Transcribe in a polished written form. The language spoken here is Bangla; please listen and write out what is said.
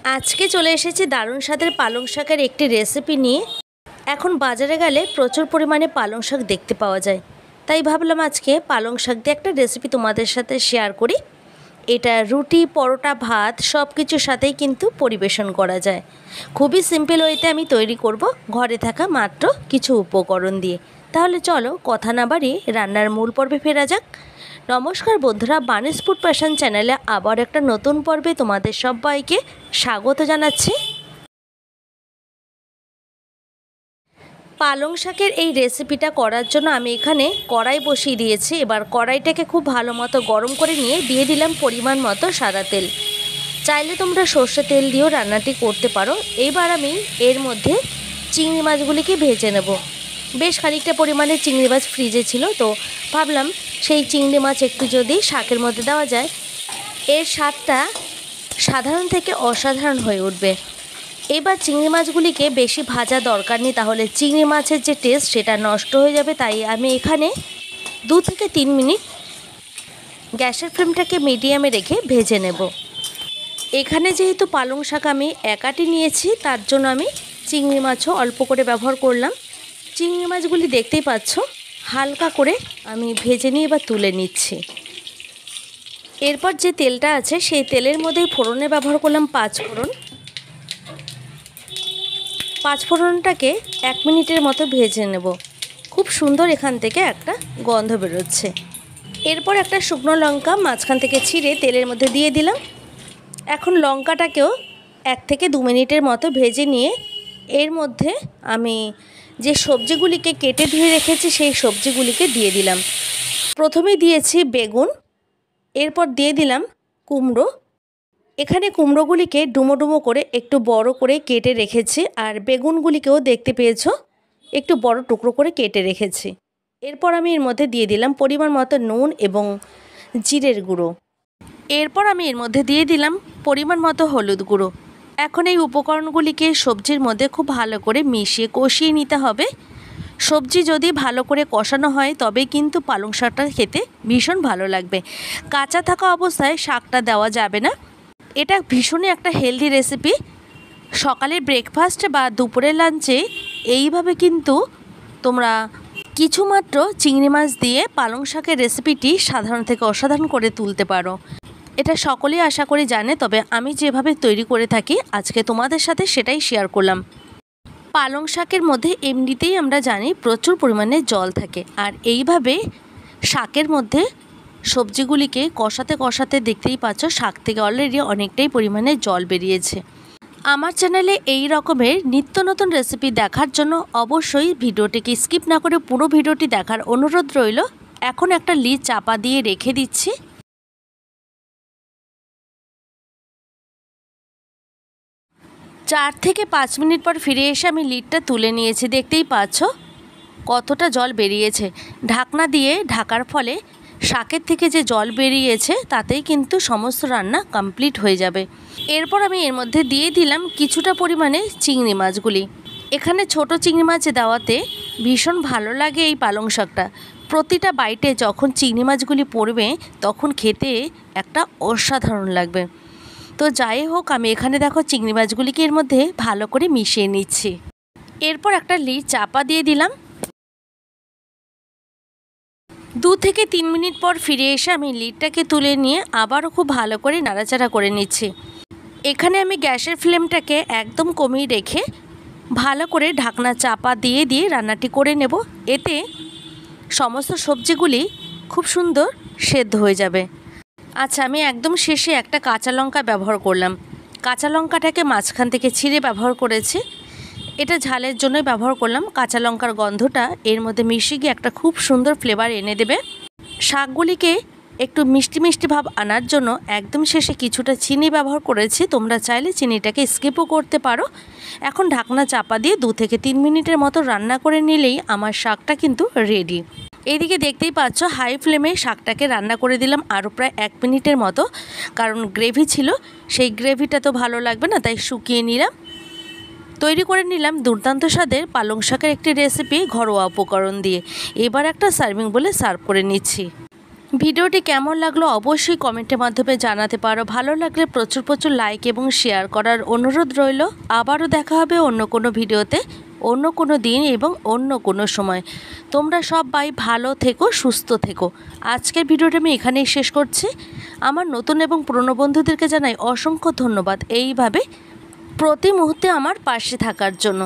আজকে চলে এসেছি দারুণ স্বাদের পালং শাকের একটি রেসিপি নিয়ে। এখন বাজারে গেলে প্রচুর পরিমাণে পালং শাক দেখতে পাওয়া যায়, তাই ভাবলাম আজকে পালং শাক দিয়ে একটা রেসিপি তোমাদের সাথে শেয়ার করি। এটা রুটি, পরোটা, ভাত সব কিছুর সাথেই কিন্তু পরিবেশন করা যায়। খুবই সিম্পল ওয়েতে আমি তৈরি করব ঘরে থাকা মাত্র কিছু উপকরণ দিয়ে। তাহলে চলো কথা না বাড়িয়ে রান্নার মূল পর্বে ফেরা যাক। নমস্কার বন্ধুরা, বানিস ফুড প্যাশন চ্যানেলে আবার একটা নতুন পর্বে তোমাদের সবাইকে স্বাগত জানাচ্ছি। পালং শাকের এই রেসিপিটা করার জন্য আমি এখানে কড়াই বসিয়ে দিয়েছি। এবার কড়াইটাকে খুব ভালো মতো গরম করে নিয়ে দিয়ে দিলাম পরিমাণ মতো সাদা তেল। চাইলে তোমরা সর্ষে তেল দিয়েও রান্নাটি করতে পারো। এবার আমি এর মধ্যে চিংড়ি মাছগুলিকে ভেজে নেব। বেশ খানিকটা পরিমাণে চিংড়ি মাছ ফ্রিজে ছিল, তো ভাবলাম সেই চিংড়ি মাছ একটু যদি শাকের মধ্যে দেওয়া যায়, এর স্বাদটা সাধারণ থেকে অসাধারণ হয়ে উঠবে। এবার চিংড়ি মাছগুলিকে বেশি ভাজা দরকার নেই, তাহলে চিংড়ি মাছের যে টেস্ট সেটা নষ্ট হয়ে যাবে। তাই আমি এখানে 2 থেকে 3 মিনিট গ্যাসের ফ্লেমটাকে মিডিয়ামে রেখে ভেজে নেব। এখানে যেহেতু পালং শাক আমি একাটি নিয়েছি, তার জন্য আমি চিংড়ি মাছও অল্প করে ব্যবহার করলাম। চিংড়ি মাছগুলি দেখতেই পাচ্ছ হালকা করে আমি ভেজে নিয়ে এবার তুলে নিচ্ছি। এরপর যে তেলটা আছে সেই তেলের মধ্যেই ফোড়নে ব্যবহার করলাম 5 ফোড়ন। 5 ফোড়নটাকে 1 মিনিটের মতো ভেজে নেব। খুব সুন্দর এখান থেকে একটা গন্ধ বেরোচ্ছে। এরপর একটা শুকনো লঙ্কা মাঝখান থেকে ছিঁড়ে তেলের মধ্যে দিয়ে দিলাম। এখন লঙ্কাটাকেও 1 থেকে 2 মিনিটের মতো ভেজে নিয়ে এর মধ্যে আমি যে সবজিগুলিকে কেটে ধুয়ে রেখেছি সেই সবজিগুলিকে দিয়ে দিলাম। প্রথমে দিয়েছি বেগুন, এরপর দিয়ে দিলাম কুমড়ো। এখানে কুমড়োগুলিকে ডুমো ডুমো করে একটু বড় করে কেটে রেখেছি, আর বেগুনগুলিকেও দেখতে পেয়েছো একটু বড় টুকরো করে কেটে রেখেছি। এরপর আমি এর মধ্যে দিয়ে দিলাম পরিমাণ মতো নুন এবং জিরের গুঁড়ো। এরপর আমি এর মধ্যে দিয়ে দিলাম পরিমাণ মতো হলুদ গুঁড়ো। এখন এই উপকরণগুলিকে সবজির মধ্যে খুব ভালো করে মিশিয়ে কষিয়ে নিতে হবে। সবজি যদি ভালো করে কষানো হয় তবে কিন্তু পালং শাকটা খেতে ভীষণ ভালো লাগবে। কাঁচা থাকা অবস্থায় শাকটা দেওয়া যাবে না। এটা ভীষণই একটা হেলদি রেসিপি। সকালের ব্রেকফাস্টে বা দুপুরের লাঞ্চে এইভাবে কিন্তু তোমরা কিছুমাত্র চিংড়ি মাছ দিয়ে পালং শাকের রেসিপিটি সাধারণ থেকে অসাধারণ করে তুলতে পারো। এটা সকলেই আশা করি জানে, তবে আমি যেভাবে তৈরি করে থাকি আজকে তোমাদের সাথে সেটাই শেয়ার করলাম। পালং শাকের মধ্যে এমনিতেই আমরা জানি প্রচুর পরিমাণে জল থাকে, আর এইভাবে শাকের মধ্যে সবজিগুলিকে কষাতে কষাতে দেখতেই পাচ্ছ শাক থেকে অলরেডি অনেকটাই পরিমাণে জল বেরিয়েছে। আমার চ্যানেলে এই রকমের নিত্য নতুন রেসিপি দেখার জন্য অবশ্যই ভিডিওটিকে স্কিপ না করে পুরো ভিডিওটি দেখার অনুরোধ রইল। এখন একটা লিড চাপা দিয়ে রেখে দিচ্ছি। 4 থেকে 5 মিনিট পর ফিরে এসে আমি লিডটা তুলে নিয়েছি। দেখতেই পাচ্ছ কতটা জল বেরিয়েছে। ঢাকনা দিয়ে ঢাকার ফলে শাকের থেকে যে জল বেরিয়েছে তাতেই কিন্তু সমস্ত রান্না কমপ্লিট হয়ে যাবে। এরপর আমি এর মধ্যে দিয়ে দিলাম কিছুটা পরিমাণে চিংড়ি মাছগুলি। এখানে ছোট চিংড়ি মাছ দেওয়াতে ভীষণ ভালো লাগে এই পালং শাকটা। প্রতিটা বাইটে যখন চিংড়ি মাছগুলি পড়বে তখন খেতে একটা অসাধারণ লাগবে। তো যাই হোক, আমি এখানে দেখো চিংড়ি মাছগুলিকে এর মধ্যে ভালো করে মিশিয়ে নিচ্ছি। এরপর একটা লিড চাপা দিয়ে দিলাম। 2 থেকে 3 মিনিট পর ফিরে এসে আমি লিডটাকে তুলে নিয়ে আবারও খুব ভালো করে নাড়াচাড়া করে নিচ্ছি। এখানে আমি গ্যাসের ফ্লেমটাকে একদম কমিয়ে রেখে ভালো করে ঢাকনা চাপা দিয়ে দিয়ে রান্নাটি করে নেব। এতে সমস্ত সবজিগুলি খুব সুন্দর সেদ্ধ হয়ে যাবে। আচ্ছা, আমি একদম শেষে একটা কাঁচা লঙ্কা ব্যবহার করলাম। কাঁচা লঙ্কাটাকে মাঝখান থেকে ছিঁড়ে ব্যবহার করেছি। এটা ঝালের জন্যই ব্যবহার করলাম। কাঁচা লঙ্কার গন্ধটা এর মধ্যে মিশিয়ে গিয়ে একটা খুব সুন্দর ফ্লেভার এনে দেবে। শাকগুলিকে একটু মিষ্টি মিষ্টি ভাব আনার জন্য একদম শেষে কিছুটা চিনি ব্যবহার করেছি। তোমরা চাইলে চিনিটাকে স্কিপও করতে পারো। এখন ঢাকনা চাপা দিয়ে 2 থেকে 3 মিনিটের মতো রান্না করে নিলেই আমার শাকটা কিন্তু রেডি। এইদিকে দেখতেই পাচ্ছ হাই ফ্লেমে শাকটাকে রান্না করে দিলাম আরও প্রায় 1 মিনিটের মতো, কারণ গ্রেভি ছিল, সেই গ্রেভিটা তো ভালো লাগবে না, তাই শুকিয়ে নিলাম। তৈরি করে নিলাম দুর্দান্ত স্বাদের পালং শাকের একটি রেসিপি ঘরোয়া উপকরণ দিয়ে। এবার একটা সার্ভিং বলে সার্ভ করে নিচ্ছি। ভিডিওটি কেমন লাগলো অবশ্যই কমেন্টের মাধ্যমে জানাতে পারো। ভালো লাগলে প্রচুর প্রচুর লাইক এবং শেয়ার করার অনুরোধ রইল। আবারও দেখা হবে অন্য কোনো ভিডিওতে, অন্য কোনো দিন এবং অন্য কোনো সময়। তোমরা সবাই ভালো থেকো, সুস্থ থেকো। আজকের ভিডিওটা আমি এখানেই শেষ করছি। আমার নতুন এবং পুরনো বন্ধুদেরকে জানাই অসংখ্য ধন্যবাদ এইভাবে প্রতি মুহূর্তে আমার পাশে থাকার জন্য।